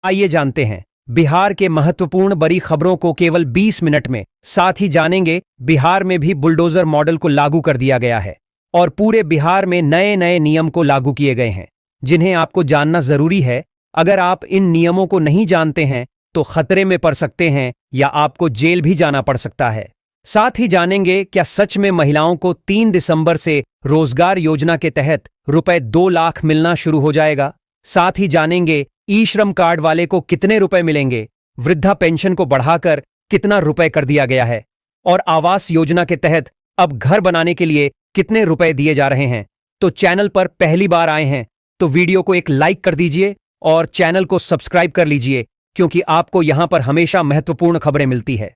आइए जानते हैं बिहार के महत्वपूर्ण बड़ी खबरों को केवल 20 मिनट में। साथ ही जानेंगे बिहार में भी बुलडोजर मॉडल को लागू कर दिया गया है और पूरे बिहार में नए नए नियम को लागू किए गए हैं जिन्हें आपको जानना जरूरी है। अगर आप इन नियमों को नहीं जानते हैं तो खतरे में पड़ सकते हैं या आपको जेल भी जाना पड़ सकता है। साथ ही जानेंगे क्या सच में महिलाओं को 3 दिसंबर से रोजगार योजना के तहत रुपए 2 लाख मिलना शुरू हो जाएगा। साथ ही जानेंगे ई श्रम कार्ड वाले को कितने रुपए मिलेंगे, वृद्धा पेंशन को बढ़ाकर कितना रुपए कर दिया गया है और आवास योजना के तहत अब घर बनाने के लिए कितने रुपए दिए जा रहे हैं। तो चैनल पर पहली बार आए हैं तो वीडियो को एक लाइक कर दीजिए और चैनल को सब्सक्राइब कर लीजिए क्योंकि आपको यहां पर हमेशा महत्वपूर्ण खबरें मिलती है।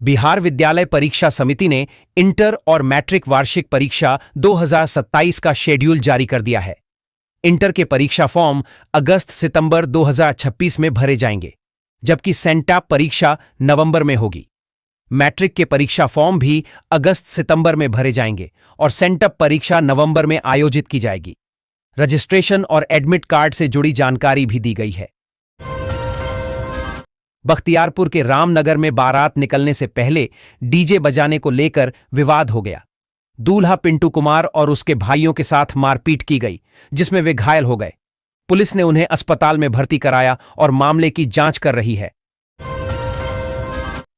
बिहार विद्यालय परीक्षा समिति ने इंटर और मैट्रिक वार्षिक परीक्षा 2027 का शेड्यूल जारी कर दिया है। इंटर के परीक्षा फॉर्म अगस्त-सितंबर 2026 में भरे जाएंगे, जबकि सेंटैप परीक्षा नवंबर में होगी। मैट्रिक के परीक्षा फॉर्म भी अगस्त-सितंबर में भरे जाएंगे और सेंटैप परीक्षा नवंबर में आयोजित की जाएगी। रजिस्ट्रेशन और एडमिट कार्ड से जुड़ी जानकारी भी दी गई है। बख्तियारपुर के रामनगर में बारात निकलने से पहले डीजे बजाने को लेकर विवाद हो गया। दूल्हा पिंटू कुमार और उसके भाइयों के साथ मारपीट की गई, जिसमें वे घायल हो गए। पुलिस ने उन्हें अस्पताल में भर्ती कराया और मामले की जांच कर रही है।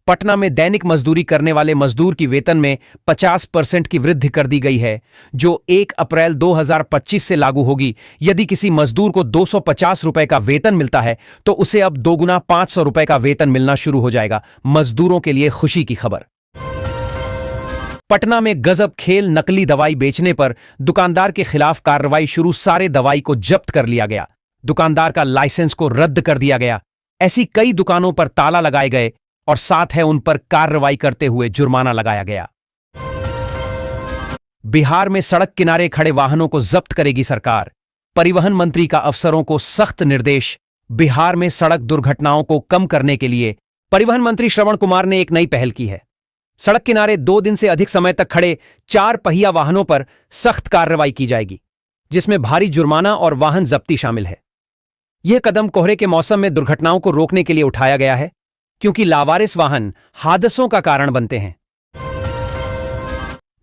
पटना में दैनिक मजदूरी करने वाले मजदूर की वेतन में 50% की वृद्धि कर दी गई है, जो 1 अप्रैल 2025 से लागू होगी। यदि किसी मजदूर को 250 रुपए का वेतन मिलता है तो उसे अब 2 गुना 500 रुपए का वेतन मिलना शुरू हो जाएगा। मजदूरों के लिए खुशी की खबर। पटना में गजब खेल, नकली दवाई बेचने पर दुकानदार के खिलाफ कार्रवाई शुरू। सारे दवाई को जब्त कर लिया गया। दुकानदार का लाइसेंस को रद्द कर दिया गया। ऐसी कई दुकानों पर ताला लगाए गए और साथ है उन पर कार्रवाई करते हुए जुर्माना लगाया गया। बिहार में सड़क किनारे खड़े वाहनों को जब्त करेगी सरकार। परिवहन मंत्री का अफसरों को सख्त निर्देश। बिहार में सड़क दुर्घटनाओं को कम करने के लिए परिवहन मंत्री श्रवण कुमार ने एक नई पहल की है। सड़क किनारे 2 दिन से अधिक समय तक खड़े 4 पहिया वाहनों पर सख्त कार्रवाई की जाएगी, जिसमें भारी जुर्माना और वाहन जब्ती शामिल है। यह कदम कोहरे के मौसम में दुर्घटनाओं को रोकने के लिए उठाया गया है, क्योंकि लावारिस वाहन हादसों का कारण बनते हैं।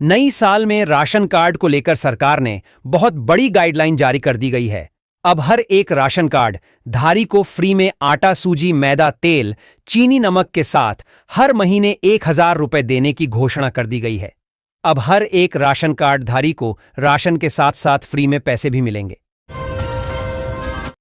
नई साल में राशन कार्ड को लेकर सरकार ने बहुत बड़ी गाइडलाइन जारी कर दी गई है। अब हर एक राशन कार्ड धारी को फ्री में आटा, सूजी, मैदा, तेल, चीनी, नमक के साथ हर महीने 1000 रुपए देने की घोषणा कर दी गई है। अब हर एक राशन कार्ड धारी को राशन के साथ साथ फ्री में पैसे भी मिलेंगे।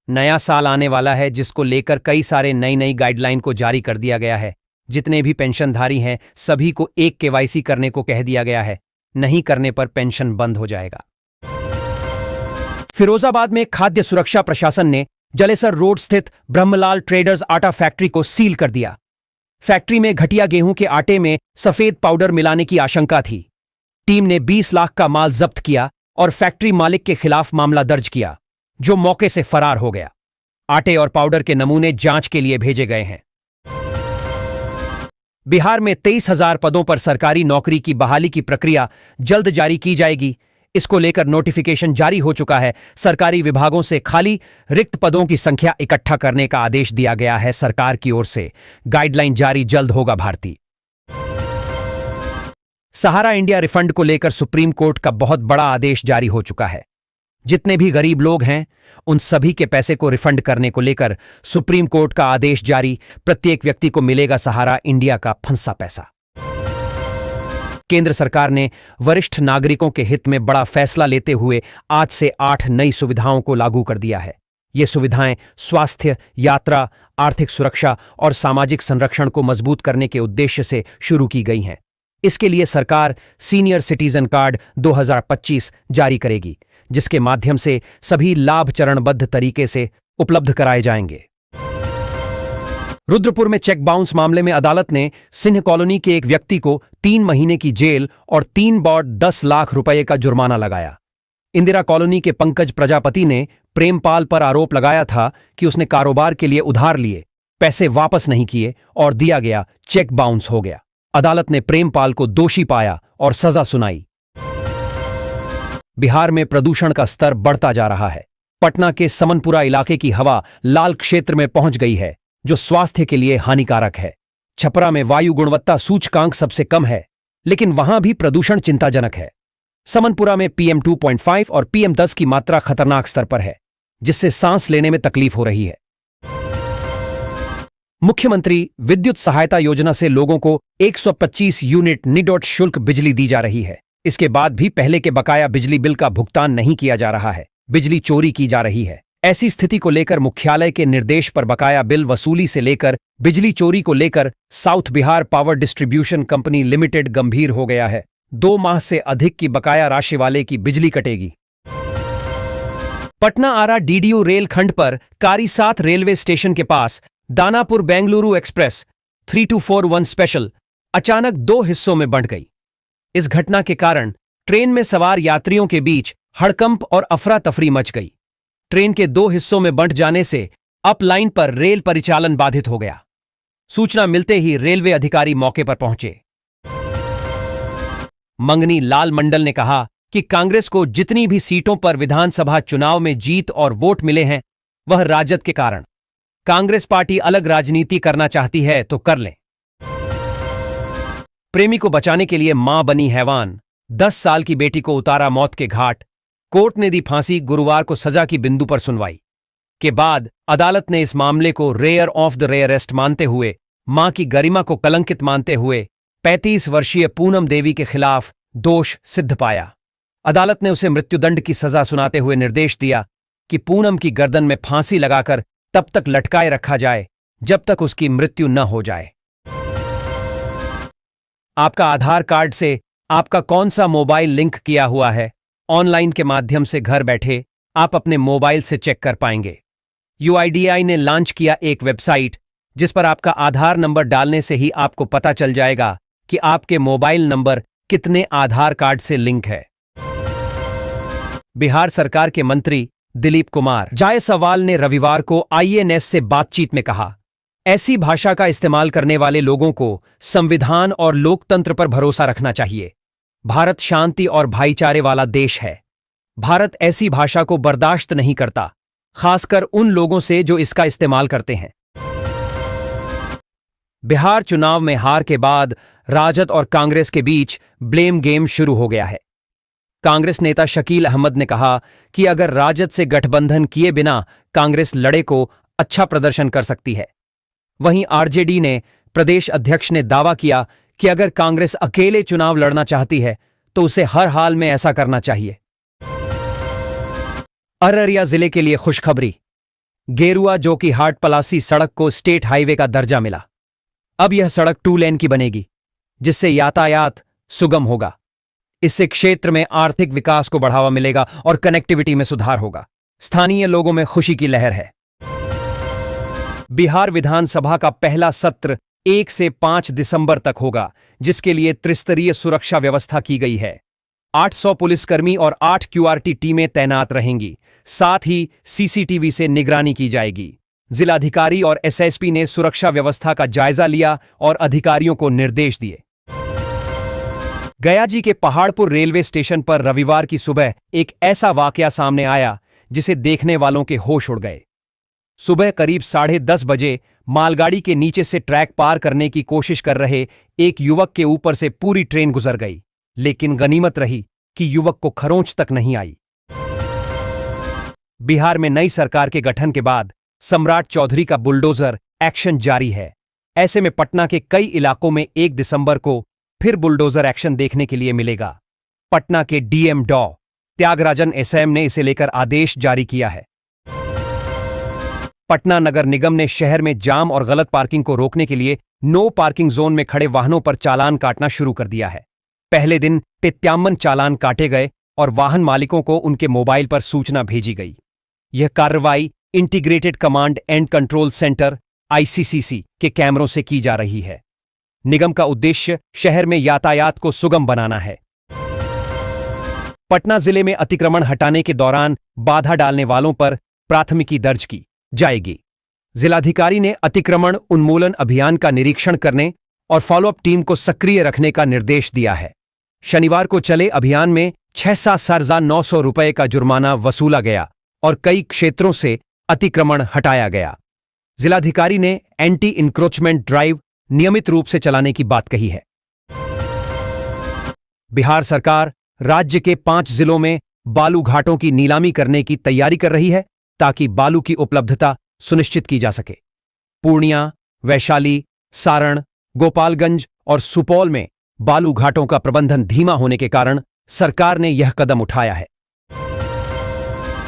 नया साल आने वाला है, जिसको लेकर कई सारे नई गाइडलाइन को जारी कर दिया गया है। जितने भी पेंशनधारी हैं सभी को एक केवाईसी करने को कह दिया गया है। नहीं करने पर पेंशन बंद हो जाएगा। फिरोजाबाद में खाद्य सुरक्षा प्रशासन ने जलेसर रोड स्थित ब्रह्मलाल ट्रेडर्स आटा फैक्ट्री को सील कर दिया। फैक्ट्री में घटिया गेहूं के आटे में सफेद पाउडर मिलाने की आशंका थी। टीम ने 20 लाख का माल जब्त किया और फैक्ट्री मालिक के खिलाफ मामला दर्ज किया, जो मौके से फरार हो गया। आटे और पाउडर के नमूने जांच के लिए भेजे गए हैं। बिहार में 23,000 पदों पर सरकारी नौकरी की बहाली की प्रक्रिया जल्द जारी की जाएगी। इसको लेकर नोटिफिकेशन जारी हो चुका है। सरकारी विभागों से खाली रिक्त पदों की संख्या इकट्ठा करने का आदेश दिया गया है सरकार की ओर से। गाइडलाइन जारी जल्द होगा। भारतीय सहारा इंडिया रिफंड को लेकर सुप्रीम कोर्ट का बहुत बड़ा आदेश जारी हो चुका है। जितने भी गरीब लोग हैं उन सभी के पैसे को रिफंड करने को लेकर सुप्रीम कोर्ट का आदेश जारी। प्रत्येक व्यक्ति को मिलेगा सहारा इंडिया का फंसा पैसा। केंद्र सरकार ने वरिष्ठ नागरिकों के हित में बड़ा फैसला लेते हुए आज से 8 नई सुविधाओं को लागू कर दिया है। ये सुविधाएं स्वास्थ्य, यात्रा, आर्थिक सुरक्षा और सामाजिक संरक्षण को मजबूत करने के उद्देश्य से शुरू की गई हैं। इसके लिए सरकार सीनियर सिटीजन कार्ड 2025 जारी करेगी, जिसके माध्यम से सभी लाभ चरणबद्ध तरीके से उपलब्ध कराए जाएंगे। रुद्रपुर में चेक बाउंस मामले में अदालत ने सिंह कॉलोनी के एक व्यक्ति को 3 महीने की जेल और 3 बार 10 लाख रुपए का जुर्माना लगाया। इंदिरा कॉलोनी के पंकज प्रजापति ने प्रेमपाल पर आरोप लगाया था कि उसने कारोबार के लिए उधार लिए, पैसे वापस नहीं किए और दिया गया चेक बाउंस हो गया। अदालत ने प्रेमपाल को दोषी पाया और सजा सुनाई। बिहार में प्रदूषण का स्तर बढ़ता जा रहा है। पटना के समनपुरा इलाके की हवा लाल क्षेत्र में पहुंच गई है, जो स्वास्थ्य के लिए हानिकारक है। छपरा में वायु गुणवत्ता सूचकांक सबसे कम है, लेकिन वहां भी प्रदूषण चिंताजनक है। समनपुरा में PM 2.5 और PM 10 की मात्रा खतरनाक स्तर पर है, जिससे सांस लेने में तकलीफ हो रही है। मुख्यमंत्री विद्युत सहायता योजना से लोगों को 125 यूनिट निडॉट शुल्क बिजली दी जा रही है। इसके बाद भी पहले के बकाया बिजली बिल का भुगतान नहीं किया जा रहा है। बिजली चोरी की जा रही है। ऐसी स्थिति को लेकर मुख्यालय के निर्देश पर बकाया बिल वसूली से लेकर बिजली चोरी को लेकर south Bihar power distribution company limited गंभीर हो गया है। 2 माह से अधिक की बकाया राशि वाले की बिजली कटेगी। पटना आरा DDU रेल खंड पर कारीसाथ रेलवे स्टेशन के पास दानापुर बेंगलुरु एक्सप्रेस 3241 स्पेशल अचानक 2 हिस्सों में बंट गई। इस घटना के कारण ट्रेन में सवार यात्रियों के बीच हड़कंप और अफरा तफरी मच गई। ट्रेन के 2 हिस्सों में बंट जाने से अप लाइन पर रेल परिचालन बाधित हो गया। सूचना मिलते ही रेलवे अधिकारी मौके पर पहुंचे। मंगनी लाल मंडल ने कहा कि कांग्रेस को जितनी भी सीटों पर विधानसभा चुनाव में जीत और वोट मिले हैं, वह राजद के कारण। कांग्रेस पार्टी अलग राजनीति करना चाहती है तो कर लें। प्रेमी को बचाने के लिए मां बनी हैवान, 10 साल की बेटी को उतारा मौत के घाट। कोर्ट ने दी फांसी। गुरुवार को सजा की बिंदु पर सुनवाई के बाद अदालत ने इस मामले को रेयर ऑफ द रेयरेस्ट मानते हुए मां की गरिमा को कलंकित मानते हुए 35 वर्षीय पूनम देवी के खिलाफ दोष सिद्ध पाया। अदालत ने उसे मृत्युदंड की सजा सुनाते हुए निर्देश दिया कि पूनम की गर्दन में फांसी लगाकर तब तक लटकाए रखा जाए जब तक उसकी मृत्यु न हो जाए। आपका आधार कार्ड से आपका कौन सा मोबाइल लिंक किया हुआ है, ऑनलाइन के माध्यम से घर बैठे आप अपने मोबाइल से चेक कर पाएंगे। UIDAI ने लॉन्च किया एक वेबसाइट जिस पर आपका आधार नंबर डालने से ही आपको पता चल जाएगा कि आपके मोबाइल नंबर कितने आधार कार्ड से लिंक है। बिहार सरकार के मंत्री दिलीप कुमार जायसवाल ने रविवार को IANS से बातचीत में कहा, ऐसी भाषा का इस्तेमाल करने वाले लोगों को संविधान और लोकतंत्र पर भरोसा रखना चाहिए। भारत शांति और भाईचारे वाला देश है। भारत ऐसी भाषा को बर्दाश्त नहीं करता, खासकर उन लोगों से जो इसका इस्तेमाल करते हैं। बिहार चुनाव में हार के बाद राजद और कांग्रेस के बीच ब्लेम गेम शुरू हो गया है। कांग्रेस नेता शकील अहमद ने कहा कि अगर राजद से गठबंधन किए बिना कांग्रेस लड़े को अच्छा प्रदर्शन कर सकती है। वहीं RJD ने प्रदेश अध्यक्ष ने दावा किया कि अगर कांग्रेस अकेले चुनाव लड़ना चाहती है तो उसे हर हाल में ऐसा करना चाहिए। अररिया जिले के लिए खुशखबरी, गेरुआ जोकी हाट पलासी सड़क को स्टेट हाईवे का दर्जा मिला। अब यह सड़क 2 लेन की बनेगी, जिससे यातायात सुगम होगा। इससे क्षेत्र में आर्थिक विकास को बढ़ावा मिलेगा और कनेक्टिविटी में सुधार होगा। स्थानीय लोगों में खुशी की लहर है। बिहार विधानसभा का पहला सत्र 1 से 5 दिसंबर तक होगा, जिसके लिए त्रिस्तरीय सुरक्षा व्यवस्था की गई है। 800 पुलिसकर्मी और 8 QRT टीमें तैनात रहेंगी। साथ ही CCTV से निगरानी की जाएगी। जिलाधिकारी और SSP ने सुरक्षा व्यवस्था का जायजा लिया और अधिकारियों को निर्देश दिए। गया जी के पहाड़पुर रेलवे स्टेशन पर रविवार की सुबह एक ऐसा वाकया सामने आया जिसे देखने वालों के होश उड़ गए। सुबह करीब 10:30 बजे मालगाड़ी के नीचे से ट्रैक पार करने की कोशिश कर रहे एक युवक के ऊपर से पूरी ट्रेन गुजर गई, लेकिन गनीमत रही कि युवक को खरोंच तक नहीं आई। बिहार में नई सरकार के गठन के बाद सम्राट चौधरी का बुलडोजर एक्शन जारी है। ऐसे में पटना के कई इलाकों में 1 दिसंबर को फिर बुलडोजर एक्शन देखने के लिए मिलेगा। पटना के DM डॉ. त्यागराजन SM ने इसे लेकर आदेश जारी किया है। पटना नगर निगम ने शहर में जाम और गलत पार्किंग को रोकने के लिए नो पार्किंग जोन में खड़े वाहनों पर चालान काटना शुरू कर दिया है। पहले दिन 53 चालान काटे गए और वाहन मालिकों को उनके मोबाइल पर सूचना भेजी गई। यह कार्रवाई integrated command and control centre ICCC के कैमरों से की जा रही है। निगम का उद्देश्य शहर में यातायात को सुगम बनाना है। पटना जिले में अतिक्रमण हटाने के दौरान बाधा डालने वालों पर प्राथमिकी दर्ज की जाएगी। जिलाधिकारी ने अतिक्रमण उन्मूलन अभियान का निरीक्षण करने और फॉलोअप टीम को सक्रिय रखने का निर्देश दिया है। शनिवार को चले अभियान में 6,7,900 रुपये का जुर्माना वसूला गया और कई क्षेत्रों से अतिक्रमण हटाया गया। जिलाधिकारी ने एंटी इंक्रोचमेंट ड्राइव नियमित रूप से चलाने की बात कही है। बिहार सरकार राज्य के 5 जिलों में बालू घाटों की नीलामी करने की तैयारी कर रही है ताकि बालू की उपलब्धता सुनिश्चित की जा सके। पूर्णिया, वैशाली, सारण, गोपालगंज और सुपौल में बालू घाटों का प्रबंधन धीमा होने के कारण सरकार ने यह कदम उठाया है।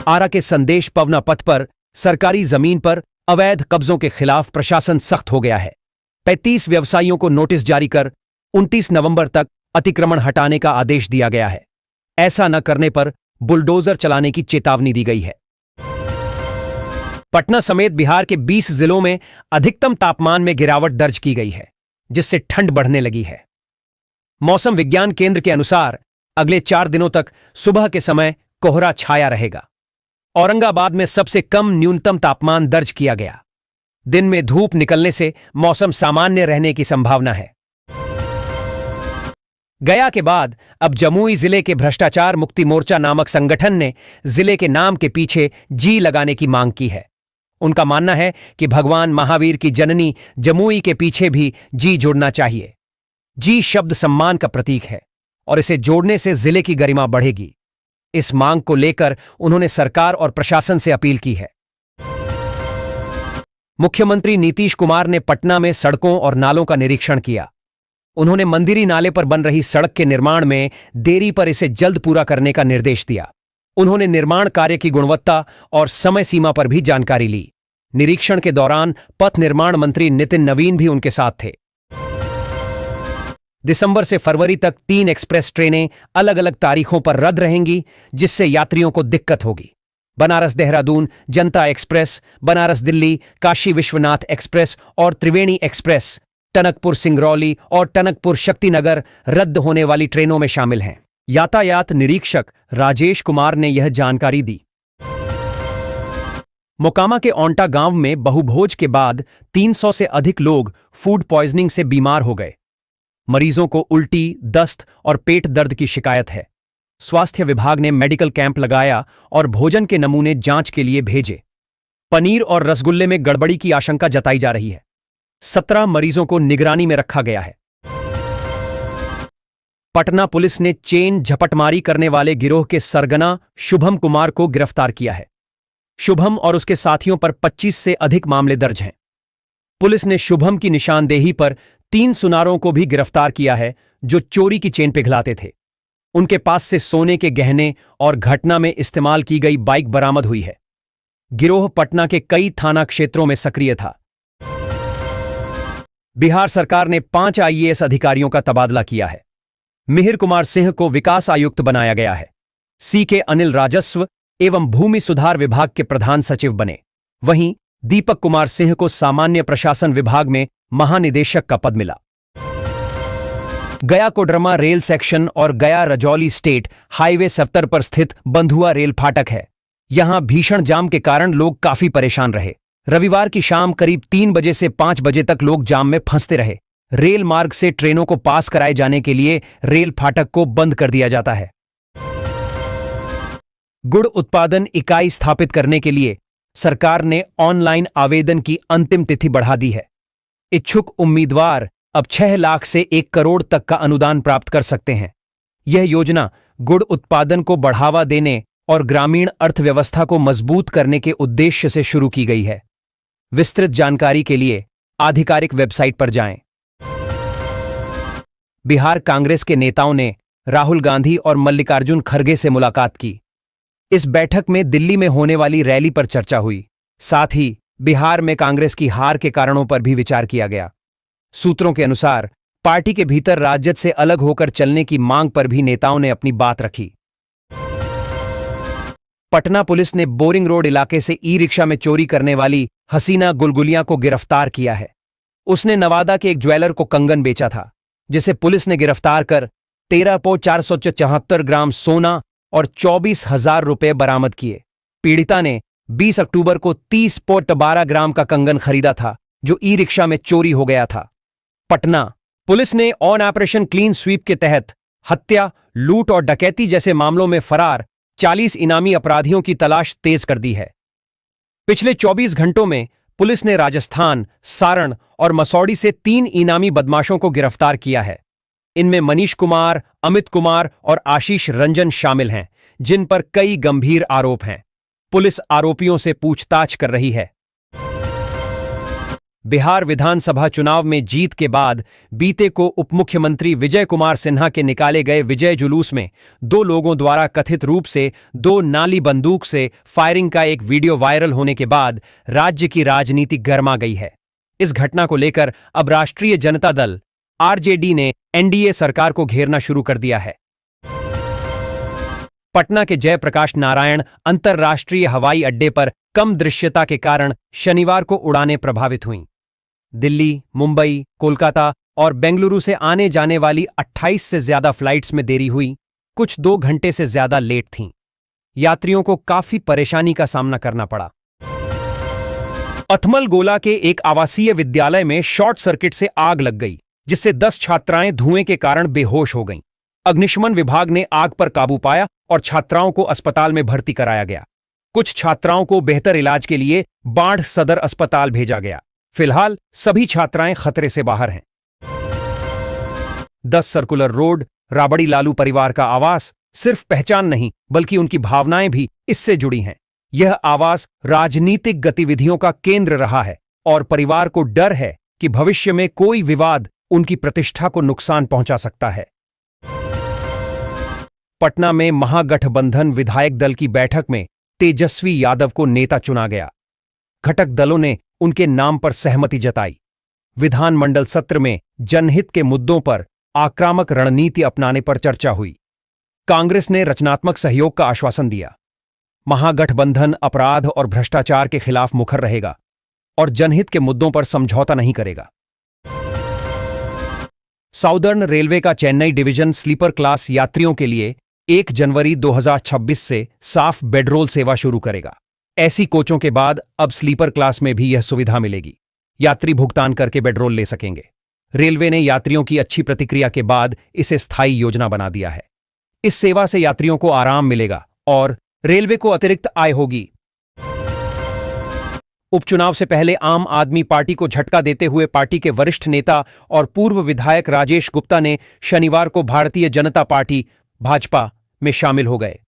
आरा के संदेश पवना पथ पर सरकारी जमीन पर अवैध कब्जों के खिलाफ प्रशासन सख्त हो गया है। 35 व्यवसायियों को नोटिस जारी कर 29 नवंबर तक अतिक्रमण हटाने का आदेश दिया गया है। ऐसा न करने पर बुलडोजर चलाने की चेतावनी दी गई है। पटना समेत बिहार के 20 जिलों में अधिकतम तापमान में गिरावट दर्ज की गई है, जिससे ठंड बढ़ने लगी है। मौसम विज्ञान केंद्र के अनुसार अगले 4 दिनों तक सुबह के समय कोहरा छाया रहेगा। औरंगाबाद में सबसे कम न्यूनतम तापमान दर्ज किया गया। दिन में धूप निकलने से मौसम सामान्य रहने की संभावना है। गया के बाद अब जमुई जिले के भ्रष्टाचार मुक्ति मोर्चा नामक संगठन ने जिले के नाम के पीछे जी लगाने की मांग की है। उनका मानना है कि भगवान महावीर की जननी जमुई के पीछे भी जी जोड़ना चाहिए। जी शब्द सम्मान का प्रतीक है और इसे जोड़ने से जिले की गरिमा बढ़ेगी। इस मांग को लेकर उन्होंने सरकार और प्रशासन से अपील की है। मुख्यमंत्री नीतीश कुमार ने पटना में सड़कों और नालों का निरीक्षण किया। उन्होंने मंदिरी नाले पर बन रही सड़क के निर्माण में देरी पर इसे जल्द पूरा करने का निर्देश दिया। उन्होंने निर्माण कार्य की गुणवत्ता और समय सीमा पर भी जानकारी ली। निरीक्षण के दौरान पथ निर्माण मंत्री नितिन नवीन भी उनके साथ थे। दिसंबर से फरवरी तक 3 एक्सप्रेस ट्रेनें अलग अलग तारीखों पर रद्द रहेंगी, जिससे यात्रियों को दिक्कत होगी। बनारस देहरादून जनता एक्सप्रेस, बनारस दिल्ली काशी विश्वनाथ एक्सप्रेस और त्रिवेणी एक्सप्रेस टनकपुर सिंगरौली और टनकपुर शक्तिनगर रद्द होने वाली ट्रेनों में शामिल हैं। यातायात निरीक्षक राजेश कुमार ने यह जानकारी दी। मोकामा के औंटा गांव में बहुभोज के बाद 300 से अधिक लोग फूड पॉइजनिंग से बीमार हो गए। मरीजों को उल्टी, दस्त और पेट दर्द की शिकायत है। स्वास्थ्य विभाग ने मेडिकल कैंप लगाया और भोजन के नमूने जांच के लिए भेजे। पनीर और रसगुल्ले में गड़बड़ी की आशंका जताई जा रही है। 17 मरीजों को निगरानी में रखा गया है। पटना पुलिस ने चेन झपटमारी करने वाले गिरोह के सरगना शुभम कुमार को गिरफ्तार किया है। शुभम और उसके साथियों पर 25 से अधिक मामले दर्ज हैं। पुलिस ने शुभम की निशानदेही पर 3 सुनारों को भी गिरफ्तार किया है, जो चोरी की चेन पिघलाते थे। उनके पास से सोने के गहने और घटना में इस्तेमाल की गई बाइक बरामद हुई है। गिरोह पटना के कई थाना क्षेत्रों में सक्रिय था। बिहार सरकार ने 5 आईएएस अधिकारियों का तबादला किया है। मिहिर कुमार सिंह को विकास आयुक्त बनाया गया है। सीके अनिल राजस्व एवं भूमि सुधार विभाग के प्रधान सचिव बने। वहीं दीपक कुमार सिंह को सामान्य प्रशासन विभाग में महानिदेशक का पद मिला। गया कोडरमा रेल सेक्शन और गया रजौली स्टेट हाईवे 70 पर स्थित बंधुआ रेल फाटक है। यहां भीषण जाम के कारण लोग काफी परेशान रहे। रविवार की शाम करीब 3 बजे से 5 बजे तक लोग जाम में फंसते रहे। रेल मार्ग से ट्रेनों को पास कराए जाने के लिए रेल फाटक को बंद कर दिया जाता है। गुड़ उत्पादन इकाई स्थापित करने के लिए सरकार ने ऑनलाइन आवेदन की अंतिम तिथि बढ़ा दी है। इच्छुक उम्मीदवार अब 6 लाख से 1 करोड़ तक का अनुदान प्राप्त कर सकते हैं। यह योजना गुड़ उत्पादन को बढ़ावा देने और ग्रामीण अर्थव्यवस्था को मजबूत करने के उद्देश्य से शुरू की गई है। विस्तृत जानकारी के लिए आधिकारिक वेबसाइट पर जाएं। बिहार कांग्रेस के नेताओं ने राहुल गांधी और मल्लिकार्जुन खड़गे से मुलाकात की। इस बैठक में दिल्ली में होने वाली रैली पर चर्चा हुई। साथ ही बिहार में कांग्रेस की हार के कारणों पर भी विचार किया गया। सूत्रों के अनुसार पार्टी के भीतर राजद से अलग होकर चलने की मांग पर भी नेताओं ने अपनी बात रखी। पटना पुलिस ने बोरिंग रोड इलाके से ई-रिक्शा में चोरी करने वाली हसीना गुलगुलिया को गिरफ्तार किया है। उसने नवादा के एक ज्वेलर को कंगन बेचा था, जिसे पुलिस ने गिरफ्तार कर 13,474 ग्राम सोना और 24,000 रुपए बरामद किए। पीड़िता ने 20 अक्टूबर को 30.12 ग्राम का कंगन खरीदा था, जो ई-रिक्शा में चोरी हो गया था। पटना पुलिस ने ऑन ऑपरेशन क्लीन स्वीप के तहत हत्या, लूट और डकैती जैसे मामलों में फरार 40 इनामी अपराधियों की तलाश तेज कर दी है। पिछले 24 घंटों में पुलिस ने राजस्थान, सारण और मसौड़ी से 3 इनामी बदमाशों को गिरफ्तार किया है। इनमें मनीष कुमार, अमित कुमार और आशीष रंजन शामिल हैं, जिन पर कई गंभीर आरोप हैं। पुलिस आरोपियों से पूछताछ कर रही है। बिहार विधानसभा चुनाव में जीत के बाद बीते को उपमुख्यमंत्री विजय कुमार सिन्हा के निकाले गए विजय जुलूस में 2 लोगों द्वारा कथित रूप से 2 नाली बंदूक से फायरिंग का एक वीडियो वायरल होने के बाद राज्य की राजनीति गर्मा गई है। इस घटना को लेकर अब राष्ट्रीय जनता दल आरजेडी ने एनडीए सरकार को घेरना शुरू कर दिया है। पटना के जयप्रकाश नारायण अंतर्राष्ट्रीय हवाई अड्डे पर कम दृश्यता के कारण शनिवार को उड़ानें प्रभावित हुईं। दिल्ली, मुंबई, कोलकाता और बेंगलुरु से आने जाने वाली 28 से ज्यादा फ्लाइट्स में देरी हुई, कुछ 2 घंटे से ज्यादा लेट थीं। यात्रियों को काफी परेशानी का सामना करना पड़ा। अथमलगोला के एक आवासीय विद्यालय में शॉर्ट सर्किट से आग लग गई, जिससे 10 छात्राएं धुएं के कारण बेहोश हो गईं। अग्निशमन विभाग ने आग पर काबू पाया और छात्राओं को अस्पताल में भर्ती कराया गया। कुछ छात्राओं को बेहतर इलाज के लिए बाढ़ सदर अस्पताल भेजा गया। फिलहाल सभी छात्राएं खतरे से बाहर हैं। 10 सर्कुलर रोड राबड़ी लालू परिवार का आवास सिर्फ पहचान नहीं, बल्कि उनकी भावनाएं भी इससे जुड़ी हैं। यह आवास राजनीतिक गतिविधियों का केंद्र रहा है और परिवार को डर है कि भविष्य में कोई विवाद उनकी प्रतिष्ठा को नुकसान पहुंचा सकता है। पटना में महागठबंधन विधायक दल की बैठक में तेजस्वी यादव को नेता चुना गया। घटक दलों ने उनके नाम पर सहमति जताई। विधानमंडल सत्र में जनहित के मुद्दों पर आक्रामक रणनीति अपनाने पर चर्चा हुई। कांग्रेस ने रचनात्मक सहयोग का आश्वासन दिया। महागठबंधन अपराध और भ्रष्टाचार के खिलाफ मुखर रहेगा और जनहित के मुद्दों पर समझौता नहीं करेगा। साउदर्न रेलवे का चेन्नई डिवीजन स्लीपर क्लास यात्रियों के लिए 1 जनवरी 2026 से साफ बेडरोल सेवा शुरू करेगा। ऐसी कोचों के बाद अब स्लीपर क्लास में भी यह सुविधा मिलेगी। यात्री भुगतान करके बेडरोल ले सकेंगे। रेलवे ने यात्रियों की अच्छी प्रतिक्रिया के बाद इसे स्थायी योजना बना दिया है। इस सेवा से यात्रियों को आराम मिलेगा और रेलवे को अतिरिक्त आय होगी। उपचुनाव से पहले आम आदमी पार्टी को झटका देते हुए पार्टी के वरिष्ठ नेता और पूर्व विधायक राजेश गुप्ता ने शनिवार को भारतीय जनता पार्टी भाजपा में शामिल हो गए।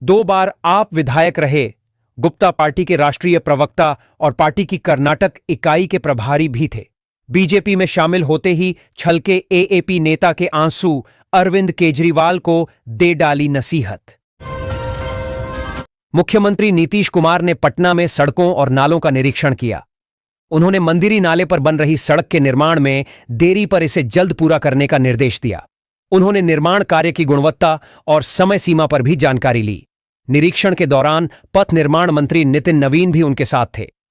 2 बार आप विधायक रहे गुप्ता पार्टी के राष्ट्रीय प्रवक्ता और पार्टी की कर्नाटक इकाई के प्रभारी भी थे। बीजेपी में शामिल होते ही छलके एएपी नेता के आंसू अरविंद केजरीवाल को दे डाली नसीहत। मुख्यमंत्री नीतीश कुमार ने पटना में सड़कों और नालों का निरीक्षण किया। उन्होंने मंदिरी नाले पर बन रही सड़क के निर्माण में देरी पर इसे जल्द पूरा करने का निर्देश दिया। उन्होंने निर्माण कार्य की गुणवत्ता और समय सीमा पर भी जानकारी ली। निरीक्षण के दौरान पथ निर्माण मंत्री नितिन नवीन भी उनके साथ थे।